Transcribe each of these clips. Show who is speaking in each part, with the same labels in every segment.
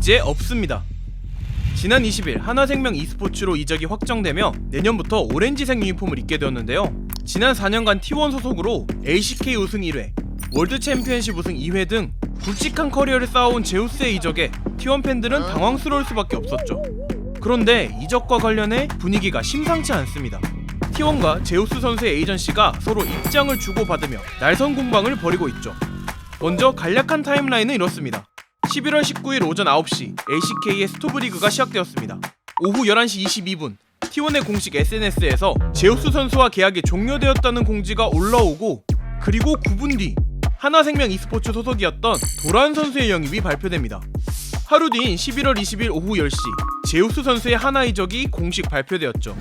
Speaker 1: 이제 없습니다. 지난 20일 하나생명 e스포츠로 이적이 확정되며 내년부터 오렌지색 유니폼을 입게 되었는데요. 지난 4년간 T1 소속으로 LCK 우승 1회, 월드 챔피언십 우승 2회 등 굵직한 커리어를 쌓아온 제우스의 이적에 T1 팬들은 당황스러울 수밖에 없었죠. 그런데 이적과 관련해 분위기가 심상치 않습니다. T1과 제우스 선수의 에이전시가 서로 입장을 주고받으며 날선 공방을 벌이고 있죠. 먼저 간략한 타임라인은 이렇습니다. 11월 19일 오전 9시 LCK의 스토브리그가 시작되었습니다. 오후 11시 22분 T1의 공식 SNS에서 제우스 선수와 계약이 종료되었다는 공지가 올라오고, 그리고 9분 뒤 하나생명 e스포츠 소속이었던 도란 선수의 영입이 발표됩니다. 하루 뒤인 11월 20일 오후 10시 제우스 선수의 하나 이적이 공식 발표되었죠.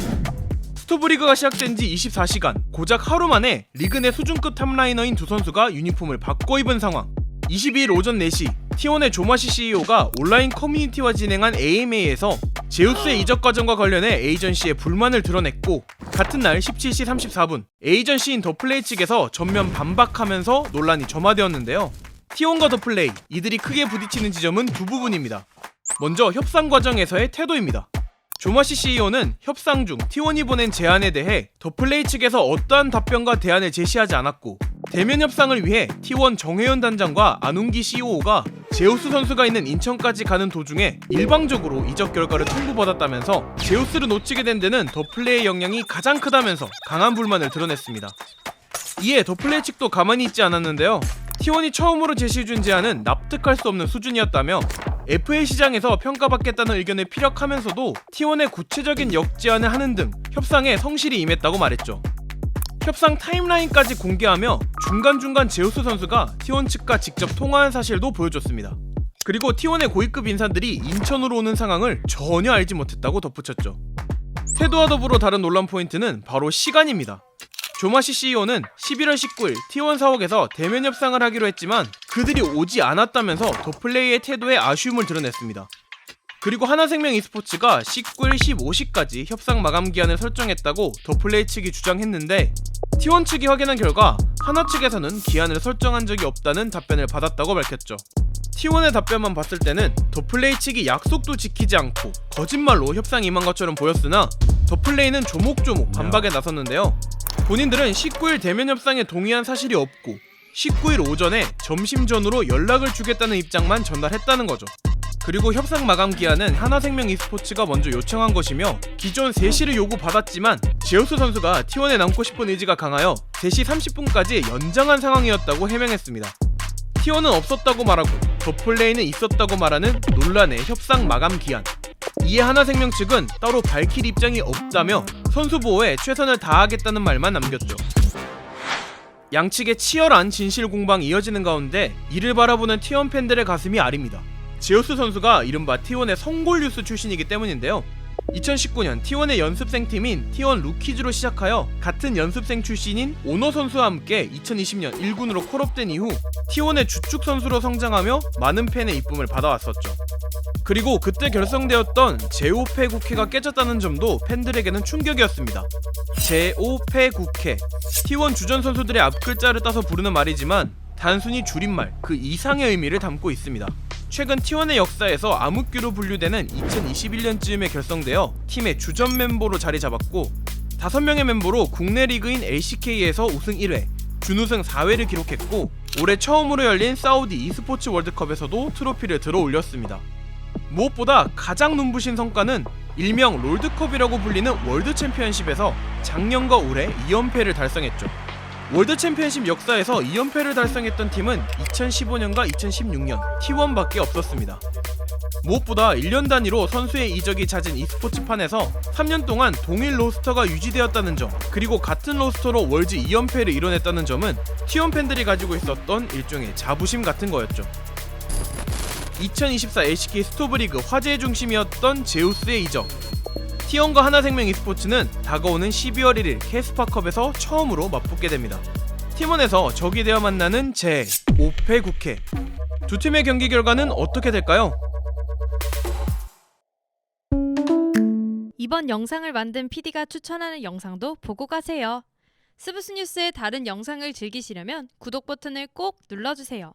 Speaker 1: 스토브리그가 시작된 지 24시간, 고작 하루 만에 리그 내 수준급 탑라이너인 두 선수가 유니폼을 바꿔 입은 상황. 22일 오전 4시 T1의 조마시 CEO가 온라인 커뮤니티와 진행한 AMA에서 제우스의 이적 과정과 관련해 에이전시의 불만을 드러냈고, 같은 날 17시 34분 에이전시인 더플레이 측에서 전면 반박하면서 논란이 점화되었는데요. T1과 더플레이, 이들이 크게 부딪히는 지점은 두 부분입니다. 먼저 협상 과정에서의 태도입니다. 조마시 CEO는 협상 중 T1이 보낸 제안에 대해 더플레이 측에서 어떠한 답변과 대안을 제시하지 않았고, 대면 협상을 위해 T1 정혜연 단장과 안웅기 CEO가 제우스 선수가 있는 인천까지 가는 도중에 일방적으로 이적 결과를 통보받았다면서 제우스를 놓치게 된 데는 더플레이의 영향이 가장 크다면서 강한 불만을 드러냈습니다. 이에 더플레이 측도 가만히 있지 않았는데요. T1이 처음으로 제시해준 제안은 납득할 수 없는 수준이었다며 FA 시장에서 평가받겠다는 의견을 피력하면서도 T1의 구체적인 역제안을 하는 등 협상에 성실히 임했다고 말했죠. 협상 타임라인까지 공개하며 중간중간 제우스 선수가 T1 측과 직접 통화한 사실도 보여줬습니다. 그리고 T1의 고위급 인사들이 인천으로 오는 상황을 전혀 알지 못했다고 덧붙였죠. 태도와 더불어 다른 논란 포인트는 바로 시간입니다. 조마시 CEO는 11월 19일 T1 사옥에서 대면 협상을 하기로 했지만 그들이 오지 않았다면서 더플레이의 태도에 아쉬움을 드러냈습니다. 그리고 하나생명 e스포츠가 19일 15시까지 협상 마감 기한을 설정했다고 더플레이 측이 주장했는데, T1 측이 확인한 결과 하나 측에서는 기한을 설정한 적이 없다는 답변을 받았다고 밝혔죠. T1의 답변만 봤을 때는 더플레이 측이 약속도 지키지 않고 거짓말로 협상에 임한 것처럼 보였으나, 더플레이는 조목조목 반박에 나섰는데요. 본인들은 19일 대면 협상에 동의한 사실이 없고 19일 오전에 점심 전후로 연락을 주겠다는 입장만 전달했다는 거죠. 그리고 협상 마감 기한은 하나생명 e스포츠가 먼저 요청한 것이며, 기존 3시를 요구받았지만 제우스 선수가 T1에 남고 싶은 의지가 강하여 3시 30분까지 연장한 상황이었다고 해명했습니다. T1은 없었다고 말하고 더플레이는 있었다고 말하는 논란의 협상 마감 기한. 이에 하나생명 측은 따로 밝힐 입장이 없다며 선수 보호에 최선을 다하겠다는 말만 남겼죠. 양측의 치열한 진실 공방이 이어지는 가운데 이를 바라보는 T1 팬들의 가슴이 아립니다. 제우스 선수가 이른바 T1의 성골뉴스 출신이기 때문인데요. 2019년 T1의 연습생 팀인 T1 루키즈로 시작하여 같은 연습생 출신인 오너 선수와 함께 2020년 1군으로 콜업된 이후 T1의 주축 선수로 성장하며 많은 팬의 이쁨을 받아왔었죠. 그리고 그때 결성되었던 제5패 국회가 깨졌다는 점도 팬들에게는 충격이었습니다. 제5패 국회, T1 주전 선수들의 앞글자를 따서 부르는 말이지만 단순히 줄임말 그 이상의 의미를 담고 있습니다. 최근 T1의 역사에서 암흑기로 분류되는 2021년쯤에 결성되어 팀의 주전 멤버로 자리 잡았고, 5명의 멤버로 국내 리그인 LCK에서 우승 1회, 준우승 4회를 기록했고, 올해 처음으로 열린 사우디 e스포츠 월드컵에서도 트로피를 들어 올렸습니다. 무엇보다 가장 눈부신 성과는 일명 롤드컵이라고 불리는 월드 챔피언십에서 작년과 올해 2연패를 달성했죠. 월드 챔피언십 역사에서 2연패를 달성했던 팀은 2015년과 2016년 T1밖에 없었습니다. 무엇보다 1년 단위로 선수의 이적이 잦은 e스포츠판에서 3년 동안 동일 로스터가 유지되었다는 점, 그리고 같은 로스터로 월즈 2연패를 이뤄냈다는 점은 T1 팬들이 가지고 있었던 일종의 자부심 같은 거였죠. 2024 LCK 스토브리그 화제의 중심이었던 제우스의 이적. T1과 하나생명 e스포츠는 다가오는 12월 1일 캐스파컵에서 처음으로 맞붙게 됩니다. T1에서 적이 되어 만나는 제5패 국회. 두 팀의 경기 결과는 어떻게 될까요?
Speaker 2: 이번 영상을 만든 PD가 추천하는 영상도 보고 가세요. 스브스 뉴스의 다른 영상을 즐기시려면 구독 버튼을 꼭 눌러주세요.